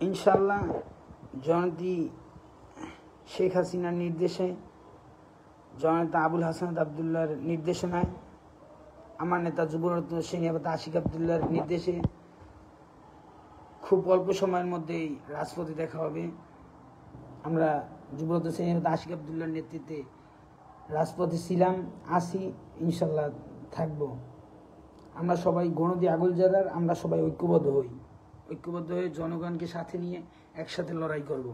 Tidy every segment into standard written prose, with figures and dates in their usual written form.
ইনশাল্লাহ জয়ন্তী শেখ হাসিনার নির্দেশে, জননেতা আবুল হাসনাত আবদুল্লাহর নির্দেশনায়, আমার নেতা যুবরত্ন সেনাপতি আশিক আবদুল্লাহর নির্দেশে খুব অল্প সময়ের মধ্যেই রাজপথে দেখা হবে। আমরা যুবরত্ন সেনাপতি আশিক আবদুল্লাহর নেতৃত্বে রাজপথে ছিলাম, আসি, ইনশাল্লাহ থাকবো। আমরা সবাই গণদি আগলজারার, আমরা সবাই ঐক্যবদ্ধ হয়ে জনগণকে সাথে নিয়ে একসাথে লড়াই করব।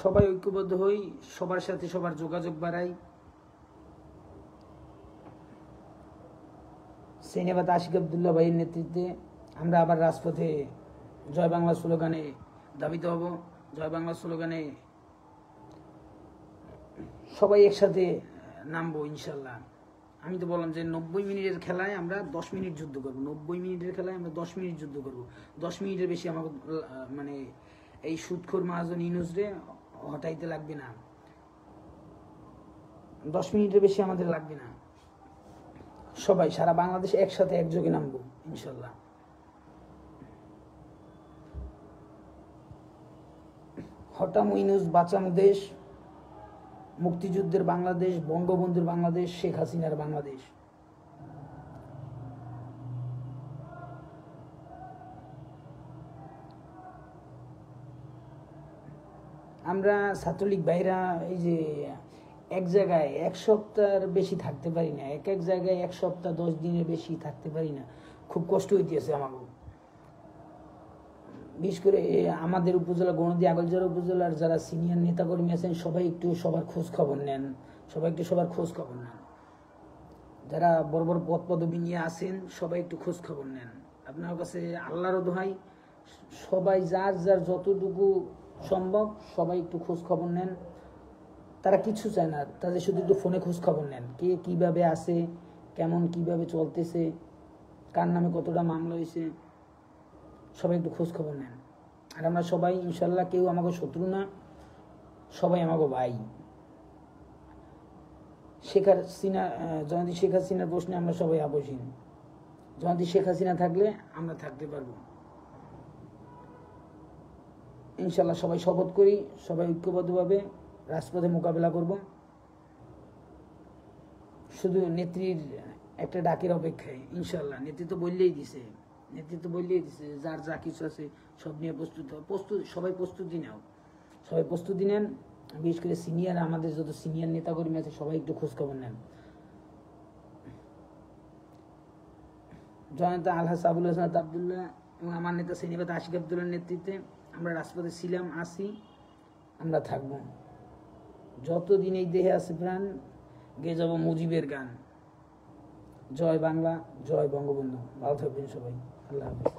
সবাই ঐক্যবদ্ধ হই, সবার সাথে সবার যোগাযোগ বাড়াই। সেনাপতি আশিক আবদুল্লাহ ভাইয়ের নেতৃত্বে আমরা আবার রাজপথে জয় বাংলা স্লোগানে ধাবিত হব। জয় বাংলা স্লোগানে সবাই একসাথে নামবো ইনশাল্লাহ। আমি তো বললাম যে 90 মিনিটের খেলায় আমরা 10 মিনিট যুদ্ধ করবো। 90 মিনিটের খেলায় আমরা 10 মিনিট যুদ্ধ করবো। 10 মিনিটের বেশি আমাকে মানে এই সুদখোর মহাজন ইউনূসরে হটাইতে লাগবে না। 10 মিনিটের বেশি আমাদের লাগবে না। সবাই সারা বাংলাদেশে একসাথে একযোগে নামবো ইনশাল্লাহ। হটামু ইউনূস, বাঁচামু দেশ, মুক্তিযুদ্ধের বাংলাদেশ, বঙ্গবন্ধুর বাংলাদেশ, শেখ হাসিনার বাংলাদেশ। আমরা ছাত্রলীগ ভাইরা এই যে এক জায়গায় এক সপ্তাহের বেশি থাকতে পারি না, এক জায়গায় এক সপ্তাহ 10 দিনের বেশি থাকতে পারি না। খুব কষ্ট হইতেছে আমাকে। বিশেষ করে আমাদের উপজেলা গণদি আগলজারা উপজেলার যারা সিনিয়র নেতাকর্মী আছেন সবাই একটু সবার খোঁজ খবর নেন। যারা বড় বড় পদ পদবি নিয়ে আসেন সবাই একটু খোঁজ খবর নেন। আপনার কাছে আল্লাহর দোহাই, সবাই যার যার যতটুকু সম্ভব সবাই একটু খোঁজ খবর নেন। তারা কিছু চায় না, তাদের শুধু একটু ফোনে খোঁজ খবর নেন, কে কিভাবে আছে, কেমন কিভাবে চলতেছে, কার নামে কতটা মামলা হয়েছে, সবাই একটু খোঁজ খবর নেন। আর আমরা সবাই ইনশাল্লাহ কেউ আমাকে শত্রু না, সবাই আমাকে ভাই। জয়ন্তী শেখ হাসিনার প্রশ্নে আমরা সবাই আপসহীন। জয়ন্তী শেখ হাসিনা থাকলে আমরা থাকতে পারবো ইনশাল্লাহ। সবাই শপথ করি, সবাই ঐক্যবদ্ধভাবে রাজপথে মোকাবেলা করব। শুধু নেত্রীর একটা ডাকের অপেক্ষায় ইনশাল্লাহ। নেতৃত্ব বললেই দিছে যার যা কিছু আছে সব নিয়ে সবাই প্রস্তুতি নেন। বিশেষ করে সিনিয়র, আমাদের যত সিনিয়র নেতাকর্মী আছে সবাই একটু খোঁজখবর নেন। জননেতা আবুল হাসনাত আবদুল্লাহ এবং আমার নেতা সেনাপতি আশিক আবদুল্লাহর নেতৃত্বে আমরা রাজপথে ছিলাম, আসি, আমরা থাকবো। যতদিন এই দেহে আছে প্রাণ, গেয়ে যাব মুজিবের গান। জয় বাংলা, জয় বঙ্গবন্ধু। ভালো থাকবেন সবাই, আল্লাহ হাফেজ।